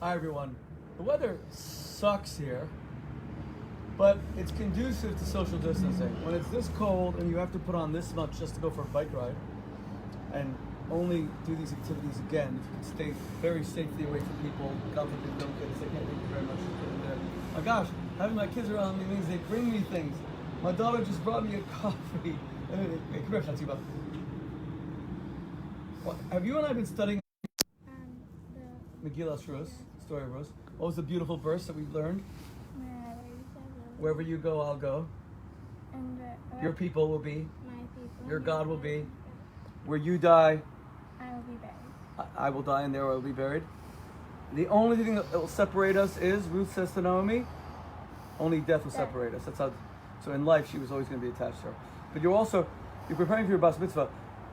Hi everyone. The weather sucks here, but it's conducive to social distancing. When it's this cold and you have to put on this much just to go for a bike ride and only do these activities again, if you can stay very safely away from people, God forbid, no kids, I can't thank you very much for putting there. My gosh, having my kids around me means they bring me things. My daughter just brought me a coffee. Come here, Chatzibah. Have you and I been studying Megillah Rus, story of Rus? What was the beautiful verse that we learned? Wherever you go, I'll go. And your people will be. My people. Your God will be. Where you die, I will be buried. I will die, and there I will be buried. The only thing that will separate us is, Ruth says to Naomi, only death will separate us. That's how. So in life, she was always going to be attached to her. But you're preparing for your bas mitzvah.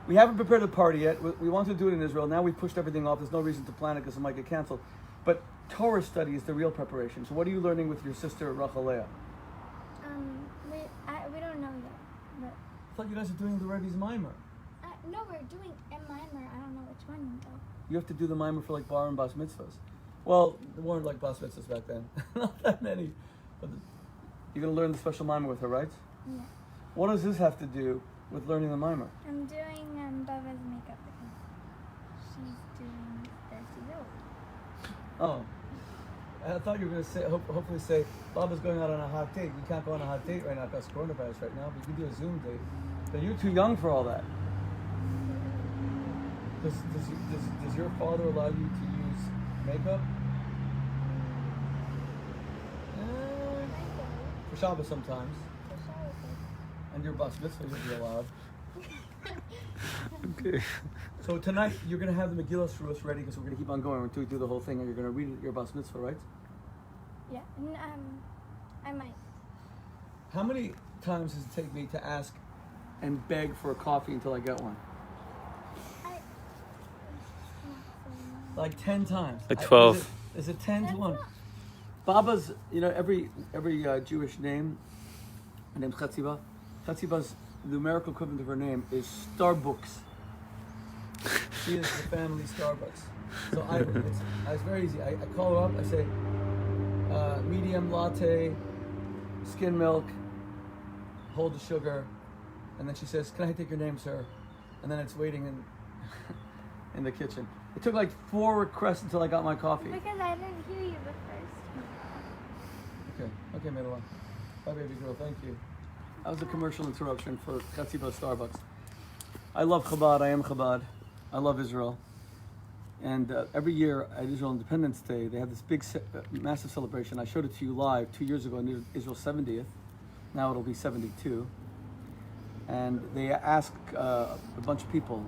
We haven't prepared the party yet. We want to do it in Israel. Now we've pushed everything off. There's no reason to plan it because it might get canceled. But Torah study is the real preparation. So what are you learning with your sister Rachalea? We don't know yet. But I thought you guys are doing the Rebbe's mimer. no, we're doing a mimer. I don't know which one though. You have to do the mimer for like bar and bas mitzvahs. Well, there weren't like bas mitzvahs back then. Not that many. But you're going to learn the special mimer with her, right? Yeah. What does this have to do with learning the mimer? I'm doing Baba's makeup because she's doing this. Oh. I thought you were going to say, hopefully say, Baba's going out on a hot date. You can't go on a hot date right now because coronavirus right now, but you can do a Zoom date. But you're too young for all that. Does your father allow you to use makeup? For Shabbos sometimes. And your bas mitzvah you'll be allowed. Okay. So tonight you're going to have the Megillah Rus ready because we're going to keep on going until we do the whole thing, and you're going to read it at your bas mitzvah, right? Yeah, and I might. How many times does it take me to ask and beg for a coffee until I get one? Like 10 times. Like 12. Is it 10 to 1? Baba's, every Jewish name, her name's Chatzibah. Chatzibah's numerical equivalent of her name is Starbucks. She is the family Starbucks. So it's very easy. I call her up, I say, medium latte, skim milk, hold the sugar, and then she says, "Can I take your name, sir?" And then it's waiting in the kitchen. It took like 4 requests until I got my coffee. Because I didn't hear you the first. Okay, Medawan. Bye, baby girl. Thank you. That was a commercial interruption for Chatzibah Starbucks. I love Chabad. I am Chabad. I love Israel. And every year at Israel Independence Day, they have this big, massive celebration. I showed it to you live 2 years ago on Israel's 70th. Now it'll be 72. And they ask a bunch of people,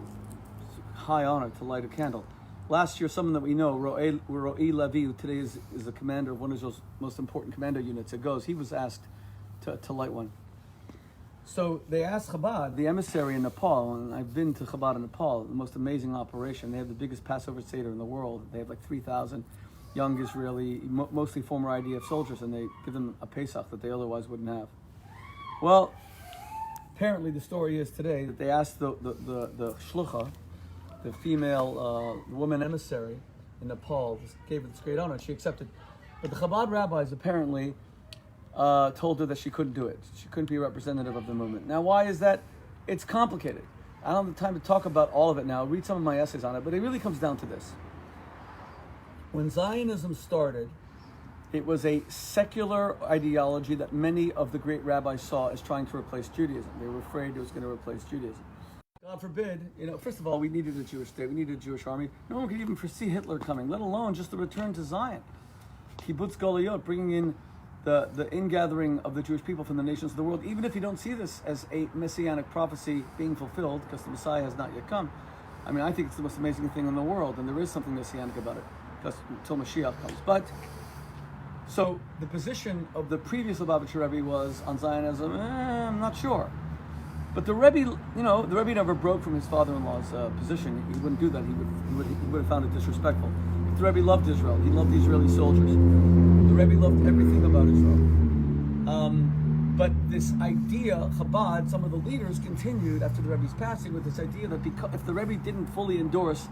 high honor, to light a candle. Last year, someone that we know, Ro'ei Levi, who today is the commander of one of Israel's most important commando units, he was asked to light one. So they asked Chabad, the emissary in Nepal, and I've been to Chabad in Nepal, the most amazing operation. They have the biggest Passover Seder in the world. They have like 3,000 young Israeli, mostly former IDF soldiers, and they give them a Pesach that they otherwise wouldn't have. Well, apparently the story is today that they asked the shlucha, the female woman emissary in Nepal, gave her this great honor, and she accepted. But the Chabad rabbis apparently told her that she couldn't do it. She couldn't be a representative of the movement. Now, why is that? It's complicated. I don't have the time to talk about all of it now. Read some of my essays on it, but it really comes down to this. When Zionism started, it was a secular ideology that many of the great rabbis saw as trying to replace Judaism. They were afraid it was going to replace Judaism. God forbid, first of all, we needed a Jewish state. We needed a Jewish army. No one could even foresee Hitler coming, let alone just the return to Zion. Kibbutz Galuyot, bringing in the ingathering of the Jewish people from the nations of the world, even if you don't see this as a messianic prophecy being fulfilled, because the Messiah has not yet come. I mean, I think it's the most amazing thing in the world, and there is something messianic about it, because until Mashiach comes. But, so the position of the previous Lubavitcher Rebbe was on Zionism, I'm not sure. But the Rebbe, the Rebbe never broke from his father-in-law's position. He wouldn't do that. He would have found it disrespectful. But the Rebbe loved Israel. He loved the Israeli soldiers. The Rebbe loved everything about Israel. But this idea, Chabad, some of the leaders continued after the Rebbe's passing with this idea that if the Rebbe didn't fully endorse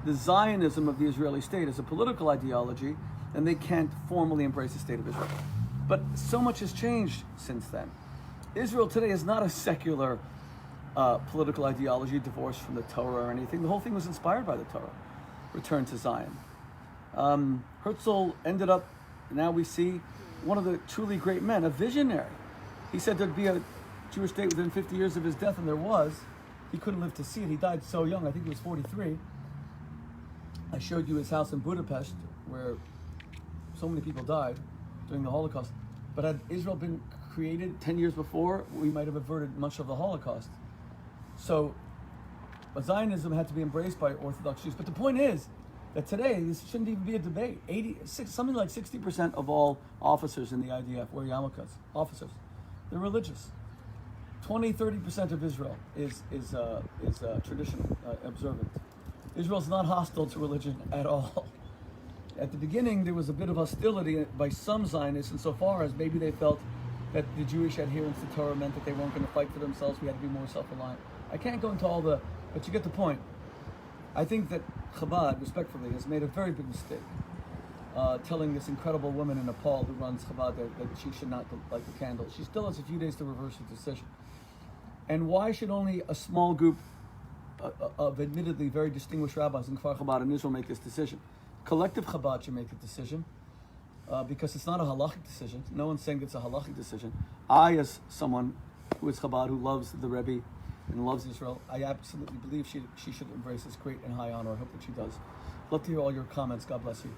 the Zionism of the Israeli state as a political ideology, and they can't formally embrace the state of Israel. But so much has changed since then. Israel today is not a secular political ideology divorced from the Torah or anything. The whole thing was inspired by the Torah. Return to Zion. Herzl ended up, now we see, one of the truly great men, a visionary. He said there'd be a Jewish state within 50 years of his death, and there was. He couldn't live to see it. He died so young, I think he was 43. I showed you his house in Budapest, where so many people died during the Holocaust. But had Israel been created 10 years before, we might have averted much of the Holocaust. So Zionism had to be embraced by Orthodox Jews. But the point is that today, this shouldn't even be a debate. Something like 60% of all officers in the IDF wear yarmulkes, officers. They're religious. 20-30% of Israel is traditional, observant. Israel's not hostile to religion at all. At the beginning, there was a bit of hostility by some Zionists insofar as maybe they felt that the Jewish adherence to Torah meant that they weren't going to fight for themselves. We had to be more self-reliant. I can't go into all the, but you get the point. I think that Chabad, respectfully, has made a very big mistake, telling this incredible woman in Nepal who runs Chabad that she should not light the candle. She still has a few days to reverse her decision. And why should only a small group of admittedly very distinguished rabbis in Kfar Chabad in Israel make this decision? Collective Chabad should make the decision because it's not a halachic decision. No one's saying it's a halachic decision. I, as someone who is Chabad, who loves the Rabbi and loves Israel, I absolutely believe she should embrace this great and high honor. I hope that she does. Love to hear all your comments. God bless you.